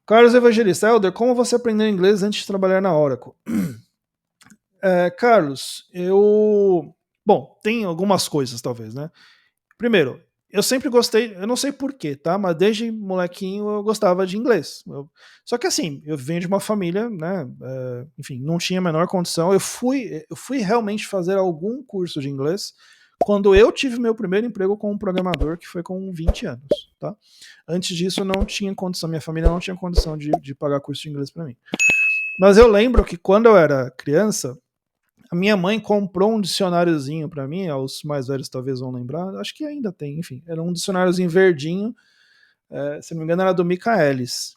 Carlos Evangelista, Helder, como você aprendeu inglês antes de trabalhar na Oracle? Carlos, Bom, tem algumas coisas, talvez, né? Primeiro, eu sempre gostei, eu não sei porquê, tá? Mas desde molequinho eu gostava de inglês. Só que assim, eu venho de uma família, né? Enfim, não tinha a menor condição. Eu fui realmente fazer algum curso de inglês quando eu tive meu primeiro emprego como programador, que foi com 20 anos, tá? Antes disso, eu não tinha condição, minha família não tinha condição de pagar curso de inglês para mim. Mas eu lembro que quando eu era criança, a minha mãe comprou um dicionáriozinho para mim, os mais velhos talvez vão lembrar, acho que ainda tem, enfim, era um dicionáriozinho verdinho, se não me engano era do Michaelis.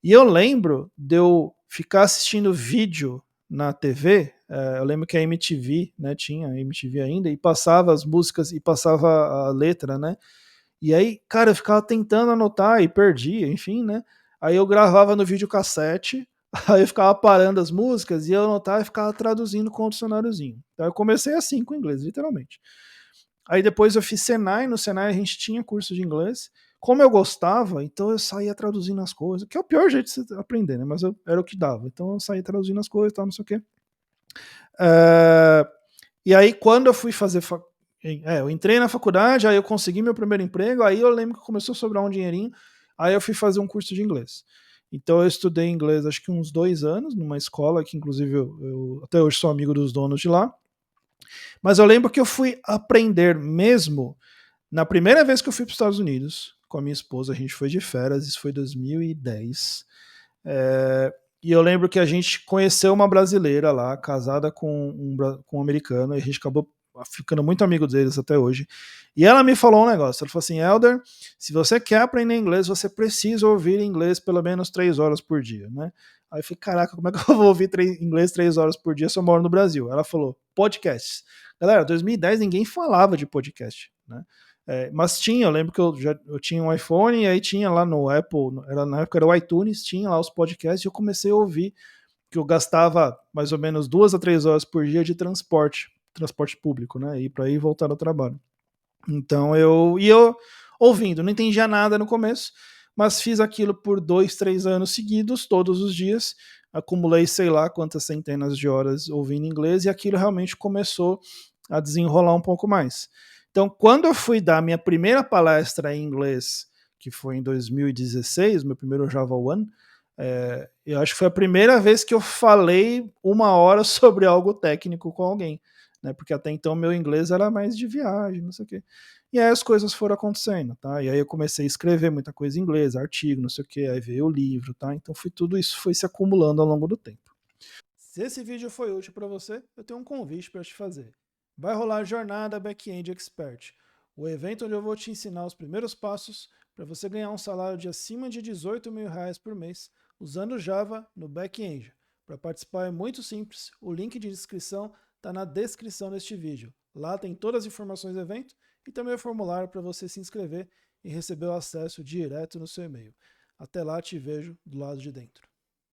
E eu lembro de eu ficar assistindo vídeo na TV, eu lembro que a MTV, né, tinha a MTV ainda, e passava as músicas e passava a letra, né, e aí, cara, eu ficava tentando anotar e perdia, enfim, né? Aí eu gravava no videocassete, aí eu ficava parando as músicas e eu anotava e ficava traduzindo com o dicionáriozinho. Então eu comecei assim com o inglês, literalmente. Aí depois eu fiz Senai, no Senai a gente tinha curso de inglês. Como eu gostava, então eu saía traduzindo as coisas, que é o pior jeito de você aprender, né? Mas era o que dava. Então eu saía traduzindo as coisas e tal, não sei o quê. É, e aí, quando eu fui fazer. Eu entrei na faculdade, aí eu consegui meu primeiro emprego, aí eu lembro que começou a sobrar um dinheirinho, aí eu fui fazer um curso de inglês. Então eu estudei inglês acho que uns 2 anos, numa escola que inclusive eu até hoje sou amigo dos donos de lá. Mas eu lembro que eu fui aprender mesmo na primeira vez que eu fui para os Estados Unidos com a minha esposa, a gente foi de férias, isso foi 2010. E eu lembro que a gente conheceu uma brasileira lá, casada com um americano, e a gente acabou ficando muito amigo deles até hoje. E ela me falou um negócio, ela falou assim, Elder, se você quer aprender inglês, você precisa ouvir inglês pelo menos 3 horas por dia, né? Aí eu falei, caraca, como é que eu vou ouvir inglês 3 horas por dia se eu moro no Brasil? Ela falou, podcasts. Galera, 2010 ninguém falava de podcast, né? Mas tinha, eu lembro que eu tinha um iPhone e aí tinha lá no Apple, na época era o iTunes, tinha lá os podcasts e eu comecei a ouvir, que eu gastava mais ou menos 2 a 3 horas por dia de transporte público, né? Ir para ir e voltar ao trabalho. Então eu ouvindo, não entendia nada no começo, mas fiz aquilo por 2, 3 anos seguidos, todos os dias, acumulei sei lá quantas centenas de horas ouvindo inglês e aquilo realmente começou a desenrolar um pouco mais. Então, quando eu fui dar minha primeira palestra em inglês, que foi em 2016, meu primeiro Java One, eu acho que foi a primeira vez que eu falei 1 hora sobre algo técnico com alguém, né? Porque até então meu inglês era mais de viagem, não sei o quê. E aí as coisas foram acontecendo, tá? E aí eu comecei a escrever muita coisa em inglês, artigo, não sei o quê, aí veio o livro, tá? Então tudo isso foi se acumulando ao longo do tempo. Se esse vídeo foi útil para você, eu tenho um convite para te fazer. Vai rolar a Jornada Back-end Expert, o evento onde eu vou te ensinar os primeiros passos para você ganhar um salário de acima de R$ 18.000 por mês usando Java no back-end. Para participar é muito simples, o link de inscrição está na descrição deste vídeo. Lá tem todas as informações do evento e também o formulário para você se inscrever e receber o acesso direto no seu e-mail. Até lá, te vejo do lado de dentro.